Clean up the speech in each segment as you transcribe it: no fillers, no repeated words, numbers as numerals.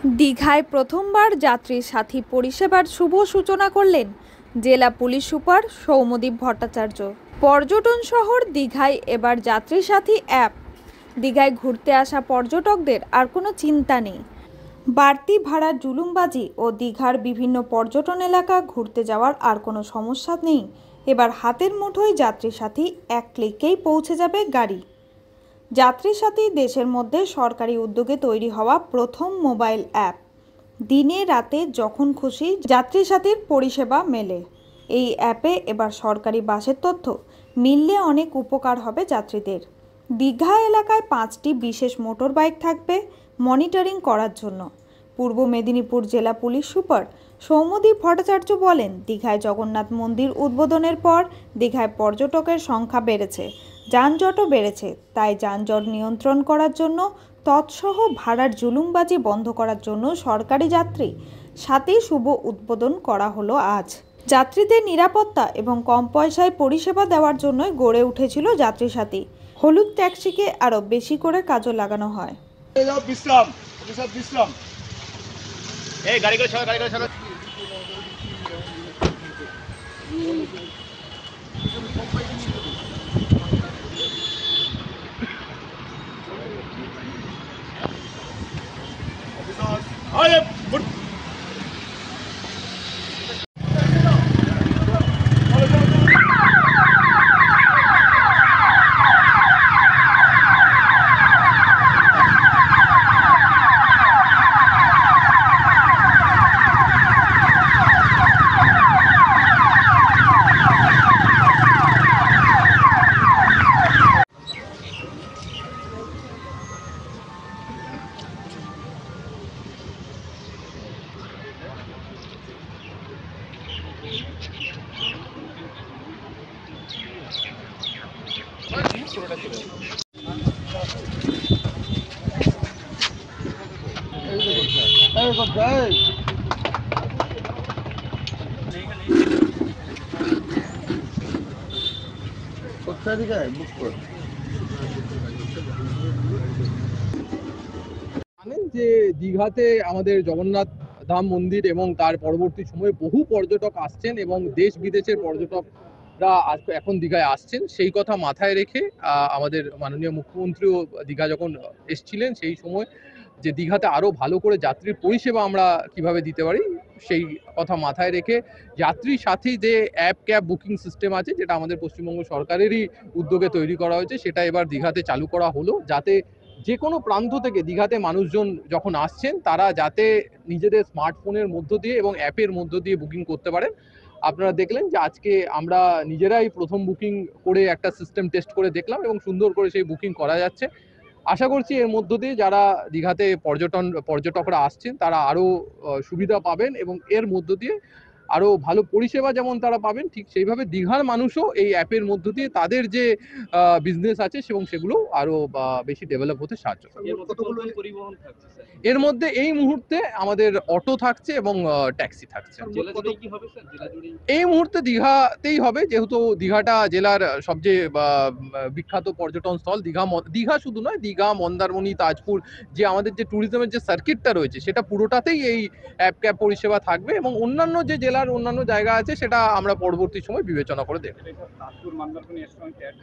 দীঘায় প্রথমবার যাত্রী সাথী পরিষেবার শুভ সূচনা করলেন জেলা পুলিশ সুপার সৌম্যদীপ ভট্টাচার্য। পর্যটন শহর দীঘায় এবার যাত্রী সাথী অ্যাপ। দীঘায় ঘুরতে আসা পর্যটকদের আর কোনো চিন্তা নেই। বাড়তি ভাড়ার জুলুমবাজি ও দীঘার বিভিন্ন পর্যটন এলাকা ঘুরতে যাওয়ার আর কোনো সমস্যা নেই। এবার হাতের মুঠোয় যাত্রী সাথী, এক ক্লিকেই পৌঁছে যাবে গাড়ি। যাত্রী সাথী দেশের মধ্যে সরকারি উদ্যোগে তৈরি হওয়া প্রথম মোবাইল অ্যাপ। দিনে রাতে যখন খুশি যাত্রী সাথীর পরিষেবা মেলে। এই অ্যাপে এবার সরকারি বাসের তথ্য মিললে অনেক উপকার হবে যাত্রীদের। দীঘা এলাকায় 5টি বিশেষ মোটর বাইক থাকবে মনিটরিং করার জন্য। পূর্ব মেদিনীপুর জেলা পুলিশ সুপার সৌম্যদীপ ভট্টাচার্য বলেন, দীঘায় জগন্নাথ মন্দির উদ্বোধনের পর দীঘায় পর্যটকের সংখ্যা বেড়েছে, যানজটও বেড়েছে। তাই যানজট নিয়ন্ত্রণ করার জন্য তৎসহ ভাড়ার জুলুমবাজি বন্ধ করার জন্য সরকারি যাত্রী সাথী শুভ উদ্বোধন করা হলো আজ। যাত্রীদের নিরাপত্তা এবং কম পয়সায় পরিষেবা দেওয়ার জন্যই গড়ে উঠেছিল যাত্রী সাথী। হলুদ ট্যাক্সিকে আরও বেশি করে কাজে লাগানো হয়। জানেন যে দীঘাতে আমাদের জগন্নাথ ধাম মন্দির এবং তার পরবর্তী সময়ে বহু পর্যটক আসছেন এবং দেশ বিদেশের পর্যটকরা এখন দীঘায় আসছেন। সেই কথা মাথায় রেখে আমাদের মাননীয় মুখ্যমন্ত্রীও দীঘা যখন এসছিলেন সেই সময় যে দীঘাতে আরো ভালো করে যাত্রীর পরিষেবা আমরা কিভাবে দিতে পারি সেই কথা মাথায় রেখে যাত্রী সাথী যে অ্যাপ ক্যাব বুকিং সিস্টেম আছে, যেটা আমাদের পশ্চিমবঙ্গ সরকারেরই উদ্যোগে তৈরি করা হয়েছে, সেটা এবার দীঘাতে চালু করা হলো, যাতে যে কোনো প্রান্ত থেকে দীঘাতে মানুষজন যখন আসছেন তারা যাতে নিজেদের স্মার্টফোনের মধ্য দিয়ে এবং অ্যাপের মধ্য দিয়ে বুকিং করতে পারেন। আপনারা দেখলেন যে আজকে আমরা নিজেরাই প্রথম বুকিং করে একটা সিস্টেম টেস্ট করে দেখলাম এবং সুন্দর করে সেই বুকিং করা যাচ্ছে। আশা করছি এর মধ্য দিয়ে যারা দীঘাতে পর্যটকরা আসছেন তারা আরো সুবিধা পাবেন এবং এর মধ্য দিয়ে আরো ভালো পরিষেবা যেমন তারা পাবেন, ঠিক সেইভাবে দীঘার মানুষও এই অ্যাপের মধ্য দিয়ে তাদের যে বিজনেস আছে এবং সেগুলো আরো বেশি ডেভেলপ হতে সাহায্য করবে। এর মধ্যে এই মুহূর্তে আমাদের অটো থাকছে এবং ট্যাক্সি থাকছে। এই মুহূর্তে দীঘাতেই হবে, যেহেতু দীঘাটা জেলার সবচেয়ে বিখ্যাত পর্যটন স্থল। দীঘা শুধু নয়, দীঘা, মন্দারমণি, তাজপুর যে আমাদের যে ট্যুরিজমের যে সার্কিটটা রয়েছে সেটা পুরোটাতেই এই অ্যাপ ক্যাব পরিষেবা থাকবে এবং অন্যান্য যে জেলার অন্যান্য জায়গা আছে সেটা আমরা পরবর্তী সময় বিবেচনা করে দেখব।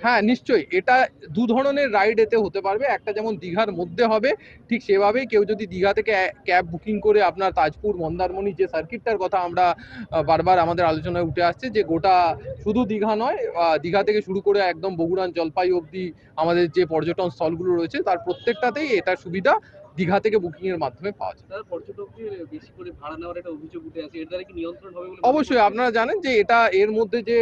হ্যাঁ, নিশ্চয়ই এটা দু ধরনের রাইড এতে হতে পারবে। একটা যেমন দীঘার মধ্যে হবে, ঠিক সেভাবেই কেউ যদি দীঘা থেকে ক্যাব বুকিং করে আপনার তাজপুর, মন্দারমণি যে সার্কিটটার কথা আমরা বারবার আমাদের আলোচনায় উঠে আসছে, যে গোটা শুধু দীঘা নয়, দীঘা থেকে শুরু করে একদম বগুড়ান, জলপাই অবধি আমাদের যে পর্যটন স্থলগুলো রয়েছে তার প্রত্যেকটাতেই এটা সুবিধা দীঘা থেকে বুকিং এর মাধ্যমে পাওয়া যায়। পর্যটকদের বেশি করে ভাড়া নেওয়ার একটা অভিযোগ উঠে আসে, এর দ্বারা কি নিয়ন্ত্রণ হবে বলে? অবশ্যই আপনারা জানেন যে এটা এর মধ্যে যে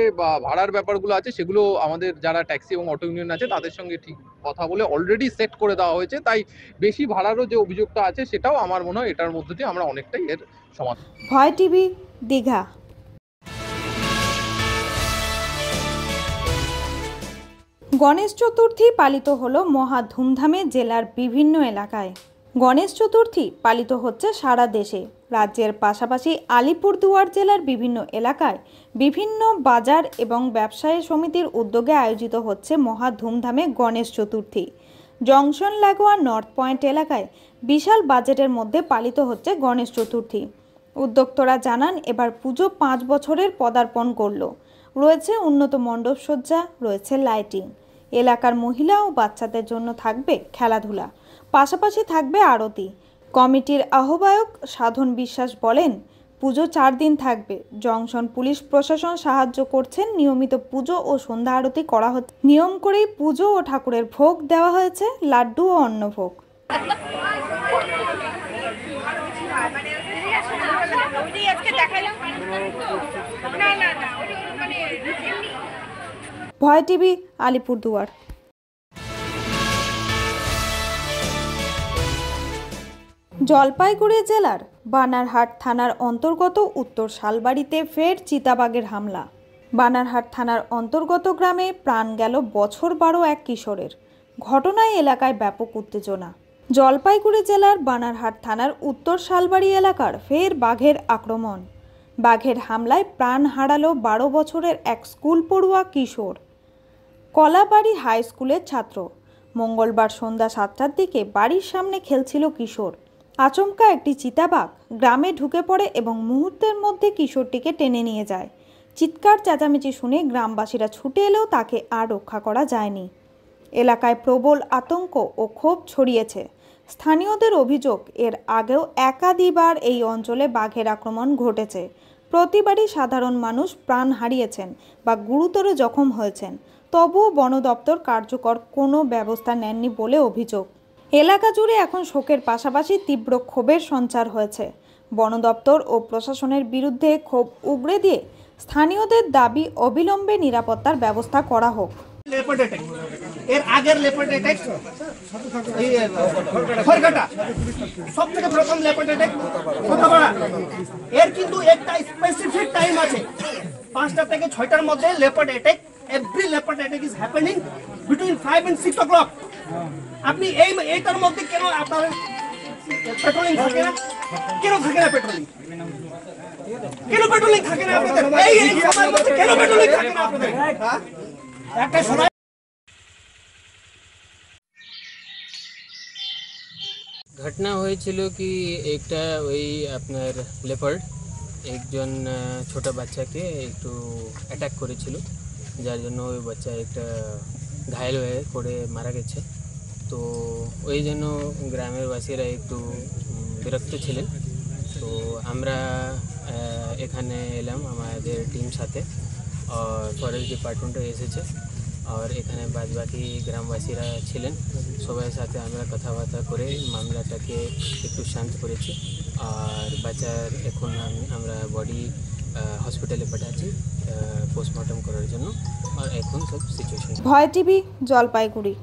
ভাড়ার ব্যাপারগুলো আছে সেগুলো আমাদের যারা ট্যাক্সি এবং অটো ইউনিয়ন আছে তাদের সঙ্গে ঠিক কথা বলে অলরেডি সেট করে দেওয়া হয়েছে। তাই বেশি ভাড়ারও যে অভিযোগটা আছে সেটাও আমার মনে হয় এটার মধ্যে দিয়ে আমরা অনেকটাই এর সমাধান। ভয় টিভি, দীঘা। গণেশ চতুর্থী পালিত হলো মহা ধুমধামে জেলার বিভিন্ন এলাকায়। গণেশ চতুর্থী পালিত হচ্ছে সারা দেশে। রাজ্যের পাশাপাশি আলিপুরদুয়ার জেলার বিভিন্ন এলাকায় বিভিন্ন বাজার এবং ব্যবসায়ী সমিতির উদ্যোগে আয়োজিত হচ্ছে মহা ধুমধামে গণেশ চতুর্থী। জংশন লাগোয়া নর্থ পয়েন্ট এলাকায় বিশাল বাজেটের মধ্যে পালিত হচ্ছে গণেশ চতুর্থী। উদ্যোক্তারা জানান, এবার পুজো 5 বছরের পদার্পণ করল। রয়েছে উন্নত মণ্ডপসজ্জা, রয়েছে লাইটিং, এলাকার মহিলা ও বাচ্চাদের জন্য থাকবে খেলাধুলা, পাশাপাশি থাকবে আরতি। কমিটির আহ্বায়ক সাধন বিশ্বাস বলেন, পুজো 4 দিন থাকবে। জংশন পুলিশ প্রশাসন সাহায্য করছেন। নিয়মিত পুজো ও সন্ধ্যা আরতি করা হচ্ছে। নিয়ম করেই পুজো ও ঠাকুরের ভোগ দেওয়া হয়েছে, লাড্ডু ও অন্নভোগ। ভয় টিভি, আলিপুরদুয়ার। জলপাইগুড়ি জেলার বানারহাট থানার অন্তর্গত উত্তর শালবাড়িতে ফের চিতাবাঘের হামলা। বানারহাট থানার অন্তর্গত গ্রামে প্রাণ গেল বছর 12 এক কিশোরের। ঘটনায় এলাকায় ব্যাপক উত্তেজনা। জলপাইগুড়ি জেলার বানারহাট থানার উত্তর শালবাড়ি এলাকার ফের বাঘের আক্রমণ। বাঘের হামলায় প্রাণ হারালো 12 বছরের এক স্কুল পড়ুয়া কিশোর। কলাবাড়ি হাই স্কুলের ছাত্র। মঙ্গলবার সন্ধ্যা 7টার দিকে বাড়ির সামনে খেলছিল কিশোর। আচমকা একটি চিতাবাঘ গ্রামে ঢুকে পড়ে এবং মুহূর্তের মধ্যে কিশোরটিকে টেনে নিয়ে যায়। চিৎকার চেঁচামেচি শুনে গ্রামবাসীরা ছুটে এলেও তাকে আর রক্ষা করা যায়নি। এলাকায় প্রবল আতঙ্ক ও ক্ষোভ ছড়িয়েছে। স্থানীয়দের অভিযোগ, এর আগেও একাধিকবার এই অঞ্চলে বাঘের আক্রমণ ঘটেছে। প্রতিবারই সাধারণ মানুষ প্রাণ হারিয়েছেন বা গুরুতর জখম হয়েছেন। তবুও বন দপ্তর কার্যকর কোনো ব্যবস্থা নেননি বলে অভিযোগ। এলাকা জুড়ে এখন শোকের পাশাপাশি তীব্র ক্ষোভের সঞ্চার হয়েছে। বন দপ্তর ও প্রশাসনের বিরুদ্ধে ক্ষোভ উগরে দিয়ে স্থানীয়দের দাবি, অবিলম্বে নিরাপত্তার ব্যবস্থা করা হোক। এর আগের লেপার্ড অ্যাটাক খড়কাটা সবথেকে প্রথম লেপার্ড অ্যাটাক কোথাপাড়া। এর কিন্তু একটা স্পেসিফিক টাইম আছে, 5টা থেকে 6টার মধ্যে leopard attack. Every leopard attack is happening between 5 and 6 o'clock। আপনি এইটার মধ্যে কেন আপনার পেট্রোলিং থাকে না? কেন থাকে না পেট্রোলিং? কেন পেট্রোলিং থাকে না আপনাদের? এই সময়ের মধ্যে কেন পেট্রোলিং থাকে না আপনাদের? একটা সময় ঘটনা হয়েছিল কি, একটা ওই আপনার লেপার্ড একজন ছোট বাচ্চাকে একটু অ্যাটাক করেছিল, যার জন্য ওই বাচ্চা একটা ঘায়েল হয়ে পড়ে মারা গেছে। তো ওই জন্য গ্রামের বাসীরা একটু বিরক্ত ছিলেন। তো আমরা এখানে এলাম আমাদের টিম সাথে, আর ফরেস্ট ডিপার্টমেন্টও এসেছে, আর এখানে বাদবাকি গ্রামবাসীরা ছিলেন। সবার সাথে আমরা কথাবার্তা করে মামলাটাকে একটু শান্ত করেছি। আর বাচ্চার এখন আমরা বডি হসপিটালে পাঠাচ্ছি পোস্টমর্টম করার জন্য। আর এখন সব সিচুয়েশন। ভয় টিভি, জলপাইগুড়ি।